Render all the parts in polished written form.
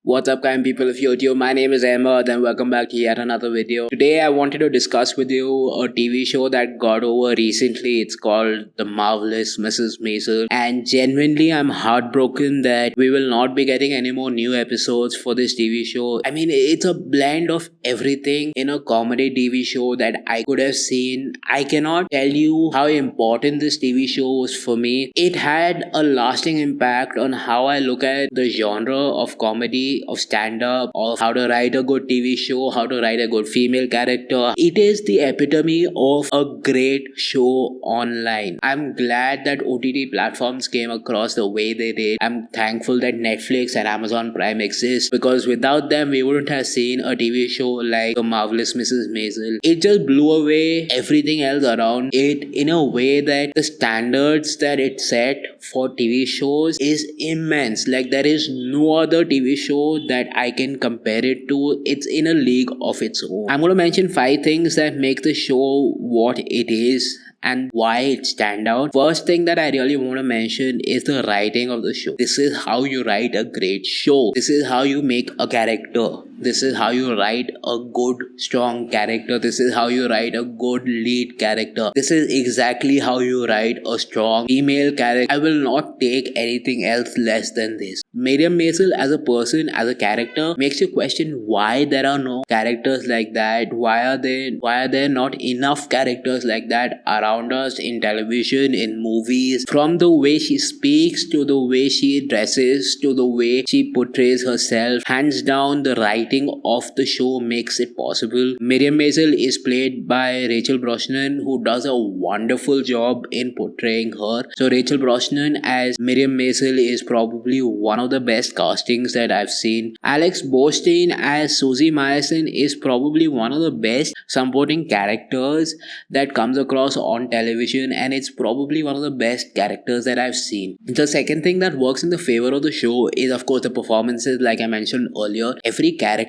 What's up, kind people of YouTube? My name is Ahmed and welcome back to yet another video. Today I wanted to discuss with you a TV show that got over recently. It's called The Marvelous Mrs. Maisel, and genuinely I'm heartbroken that we will not be getting any more new episodes for this TV show. I mean, it's a blend of everything in a comedy TV show that I could have seen. I cannot tell you how important this TV show was for me. It had a lasting impact on how I look at the genre of comedy, of stand-up, of how to write a good TV show, how to write a good female character. It is the epitome of a great show online. I'm glad that OTT platforms came across the way they did. I'm thankful that Netflix and Amazon Prime exist, because without them we wouldn't have seen a TV show like The Marvelous Mrs. Maisel. It just blew away everything else around it in a way that the standards that it set for TV shows is immense. Like, there is no other TV show that I can compare it to. It's in a league of its own. I'm going to mention 5 things that make the show what it is and why it stand out. First thing that I really want to mention is the writing of the show. This is how you write a great show. This is how you make a character. This is how you write a good, strong character. This is how you write a good lead character. This is exactly how you write a strong female character. I will not take anything else less than this. Miriam Maisel as a person, as a character, makes you question why there are no characters like that. Why are there not enough characters like that around us in television, in movies? From the way she speaks, to the way she dresses, to the way she portrays herself, hands down the writing of the show makes it possible. Miriam Maisel is played by Rachel Brosnahan, who does a wonderful job in portraying her. So Rachel Brosnahan as Miriam Maisel is probably one of the best castings that I've seen. Alex Borstein as Susie Meyerson is probably one of the best supporting characters that comes across on television, and it's probably one of the best characters that I've seen. The second thing that works in the favor of the show is, of course, the performances. Like I mentioned earlier, every character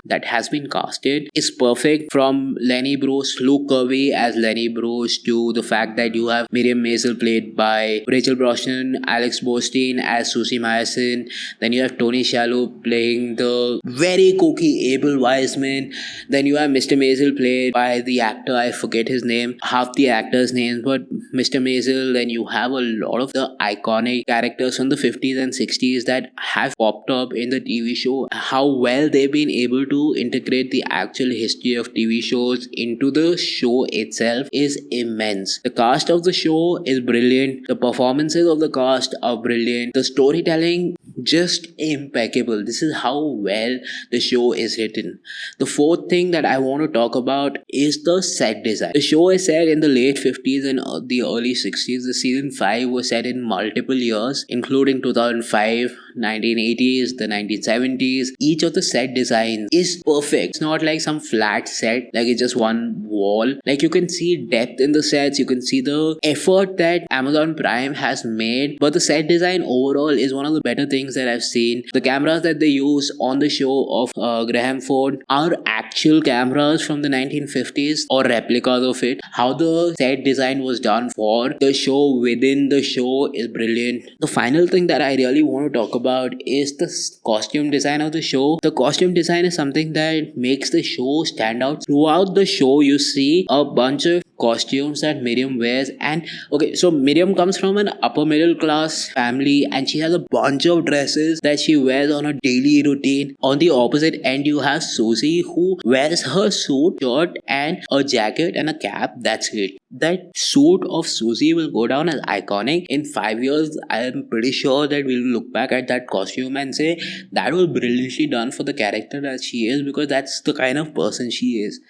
that has been casted is perfect, from Lenny Bruce, Luke Kirby as Lenny Bruce, to the fact that you have Miriam Maisel played by Rachel Brosnahan, Alex Borstein as Susie Meyerson, then you have Tony Shalhoub playing the very kooky Abel Wiseman, then you have Mr. Maisel played by the actor, I forget his name, half the actors' names, but Mr. Maisel. Then you have a lot of the iconic characters from the 50s and 60s that have popped up in the TV show. How well they've been able to integrate the actual history of TV shows into the show itself is immense. The cast of the show is brilliant. The performances of the cast are brilliant. The storytelling just impeccable. This is how well the show is written. The fourth thing that I want to talk about is the set design. The show is set in the late 50s and the early 60s. The season 5 was set in multiple years, including 2005, 1980s, the 1970s. Each of the set designs is perfect. It's not like some flat set, like it's just one wall. Like, you can see depth in the sets, you can see the effort that Amazon Prime has made, but the set design overall is one of the better things that I've seen. The cameras that they use on the show of Graham Ford are actual cameras from the 1950s or replicas of it. How the set design was done for the show within the show is brilliant. The final thing that I really want to talk about is the costume design of the show. The costume design is something that makes the show stand out. Throughout the show you see a bunch of costumes that Miriam wears, and okay, so Miriam comes from an upper middle class family and she has a bunch of dresses that she wears on a daily routine. On the opposite end you have Susie, who wears her suit, shirt and a jacket and a cap. That's it. That suit of Susie will go down as iconic. In 5 years I am pretty sure that we'll look back at that costume and say that was brilliantly done for the character that she is, because that's the kind of person she is.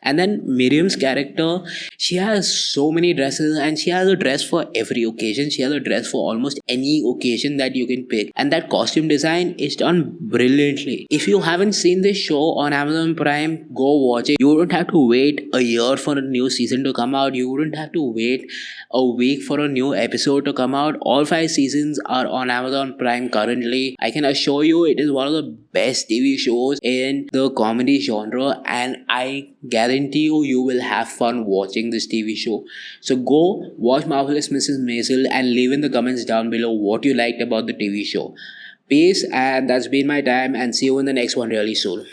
And then Miriam's character, she has so many dresses, and she has a dress for every occasion. She has a dress for almost any occasion that you can pick, and that costume design is done brilliantly. If you haven't seen this show on Amazon Prime, go watch it. You wouldn't have to wait a year for a new season to come out. You wouldn't have to wait a week for a new episode to come out. All 5 seasons are on Amazon Prime currently. I can assure you it is one of the best TV shows in the comedy genre, and I guarantee you will have fun watching this TV show. So go watch Marvelous Mrs. Maisel and leave in the comments down below what you liked about the TV show. Peace, and that's been my time, and see you in the next one really soon.